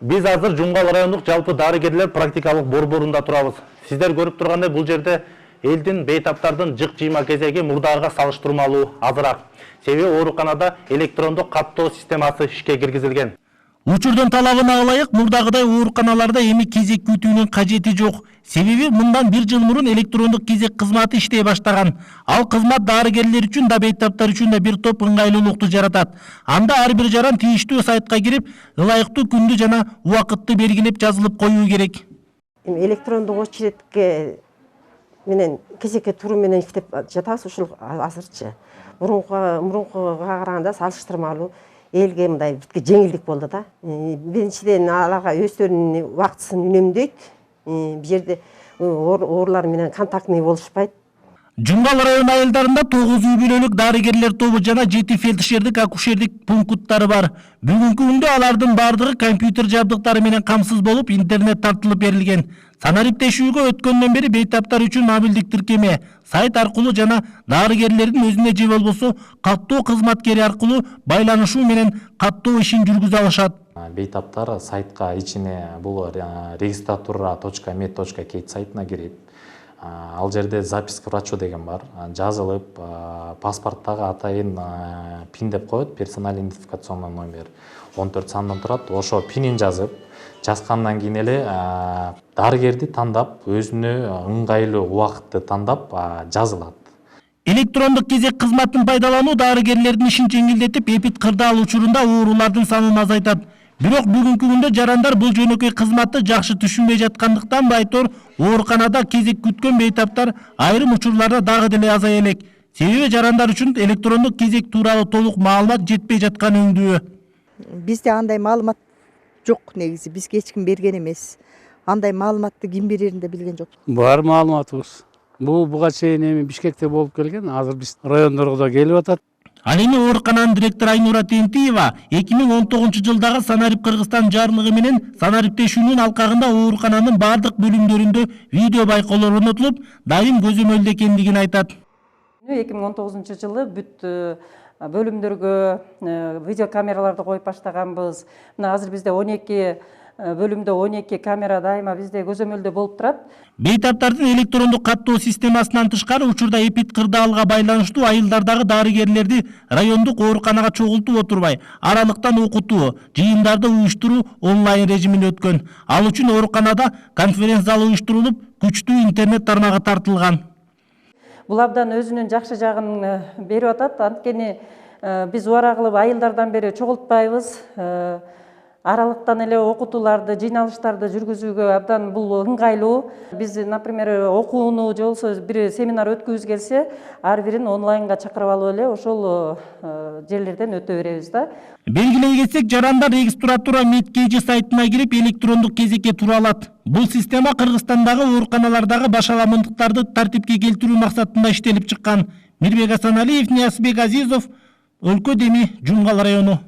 Биз азыр Жумгал райондук жалпы дарыгерлер практикалык борборунда турабыз. Сиздер көрүп тургандай бул жерде элдин бейтаптардын жык жыйма кезеги мурдагыга салыштырмалуу азыраак. Себеби ооруканада электрондук каттоо системасы ишке киргизилген. Учурдун талабына ылайык мурдагыдай ооруканаларда эми кезек күтүүнүн кажети жок. Себеби мындан 1 жыл мурун электрондук кезек кызматы иштей баштаган. Ал кызмат дарыгерлер үчүн да бейтаптар үчүн да бир топ ыңгайлуулукту жаратат. Анда ар бир жаран тийиштүү сайтка кирип, ылайыктуу күндү жана убакытты белгилеп жазылып коюу керек. Электрондук очередке менен кезекке туруу менен иштеп жатабыз ушул азырчы. Мурункуга караганда салыштырмалуу элге мындай жеңилдик болду да. Биринчиден аларга өздөрүнүн убактысын үнөмдөйт. Бул жерде оорулар менен контактный болушпайт. Жумгал району айылдарында 9 үй бүлөлүк дарыгерлер тобу жана 7 фельдшердик акушердик пункттары бар. Бүгүнкү күндө алардын бардыгы компьютер жабдыктары менен камсыз болуп, интернет тартылып берилген. Санариптешүүгө өткөндөн бери бейтаптар үчүн мобилдик тиркеме, сайт аркылуу жана дарыгерлердин өзүнө же болбосо каттоо кызматкери аркылуу байланышуу менен каттоо ишин жүргүзө алышат. Бейтаптар сайтка ичине бул registratura.med.key сайтына кирип, ал жерде запись к врачу деген бар, жазылып, паспорттагы атайын пин деп коет, персональный идентификационный номер 14 сандан турат. Ошо пинин жазгандан кийин эле дарыгерди тандап, өзүнө ыңгайлуу убакытты тандап жазылат. Электрондук кезек кызматын пайдалануу дарыгерлердин ишин жеңилдетип, эпид кырдаал учурунда оорулардын санын азайтат. Бирок бүгүнкү күндө жарандар бул жөнөкөй кызматты жакшы түшүнбөй жаткандыктан байтор ооруканада кезек күткөн бейтаптар айрым учурларда дагы деле азая элек. Себеби жарандар үчүн электрондук кезек тууралуу толук маалымат жетпей жатканы өңдүү. Бизде андай маалымат жок негизи, бизге эч ким берген эмес. Андай маалыматты ким берерин да билген жок. Бар маалыматыбыз. Буга чейин эми Бишкекте болуп келген, азыр биз райондорго да келип атат. Ал эми оорукананын директору Айнура Тентиева 2019-жылдагы Санарип Кыргызстан жарлыгы менен санариптешүүнүн алкагында оорукананын бардык бөлүмдөрүндө видео байкоолор орнотулуп, дайым көзөмөлдө экендигин айтат. 2019-жылы бүт бөлүмдөргө видеокамераларды коюп баштаганбыз. Мына азыр бизде 12 бөлүмдө 12 камера дайыма бизде көзөмөлдө болуп турат. Бейтаптардын электрондук каттоо системасынан тышкары учурда эпид кырдаалга байланыштуу айылдардагы дарыгерлерди райондук ооруканага чогултуп отурбай, аралыктан окутуу, жыйындарды уюштуруу онлайн режимине өткөн. Ал үчүн ооруканада конференц зал уюштурулуп, күчтүү интернет тармагы тартылган. Бул абдан өзүнүн жакшы жагын берип атат. Анткени биз убара кылып айылдардан бери чогултпайбыз. Аралыктан эле окутууларды, жыйналыштарды жүргүзүүгө абдан бул ыңгайлуу. Биз, например, окууну же болбосо бир семинар өткүбүз келсе, ар бирин онлайнга чакырып алып эле ошол жерлерден өтө беребиз да. Белгилей кетсек, жарандар registratura.med.key сайтына кирип электрондук кезекке тура алат. Бул система Кыргызстандагы ооруканалардагы башаламындыктарды тартипке келтирүү максатында иштелип чыккан. Мирбек Асаналиев, Ниязбек Азизов, Өлкө Деми, Жумгал району.